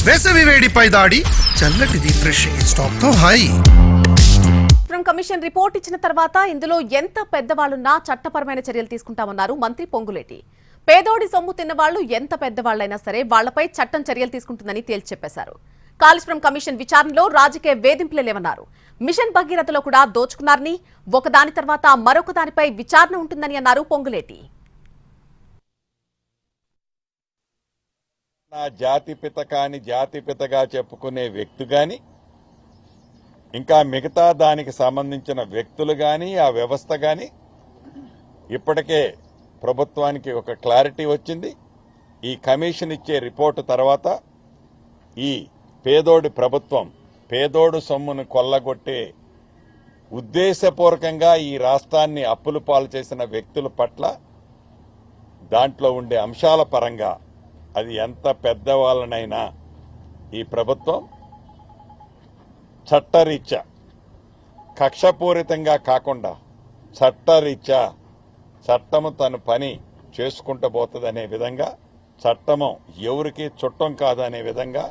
వేసవి వేడిపై దాడి చల్లటి రిఫ్రెషింగ్ స్టాప్ తో హాయి. కమిషన్ రిపోర్ట్ ఇచ్చిన తర్వాత ఇందులో ఎంత పెద్దవాళ్ళున్నా చట్టపరమైన చర్యలు తీసుకుంటామన్నారు మంత్రి పొంగులేటి. పేదోడి సొమ్ము తిన్నవాళ్లు ఎంత పెద్దవాళ్లైనా సరే వాళ్లపై చట్టం చర్యలు తీసుకుంటుందని తేల్చి చెప్పేశారు. కాళేశ్వరం కమిషన్ విచారణలో రాజకీయ వేధింపులే లేవన్నారు. మిషన్ భగీరథలో కూడా దోచుకున్నారని, ఒకదాని తర్వాత మరొక దానిపై విచారణ ఉంటుందని అన్నారు పొంగులేటి. నా జాతిపిత కాని జాతిపితగా చెప్పుకునే వ్యక్తి గాని, ఇంకా మిగతా దానికి సంబంధించిన వ్యక్తులు గాని, ఆ వ్యవస్థ గాని ఇప్పటికే ప్రభుత్వానికి ఒక క్లారిటీ వచ్చింది. ఈ కమిషన్ ఇచ్చే రిపోర్టు తర్వాత ఈ పేదోడి ప్రభుత్వం పేదోడు సొమ్మును కొల్లగొట్టే ఉద్దేశపూర్వకంగా ఈ రాష్ట్రాన్ని అప్పులు పాలు చేసిన వ్యక్తుల పట్ల దాంట్లో ఉండే అంశాల పరంగా అది ఎంత పెద్దవాళ్ళనైనా ఈ ప్రభుత్వం చట్టరీత్యా కక్షపూరితంగా కాకుండా చట్టరీత్యా చట్టము తన పని చేసుకుంటూ పోతుందనే విధంగా, చట్టము ఎవరికి చుట్టం కాదనే విధంగా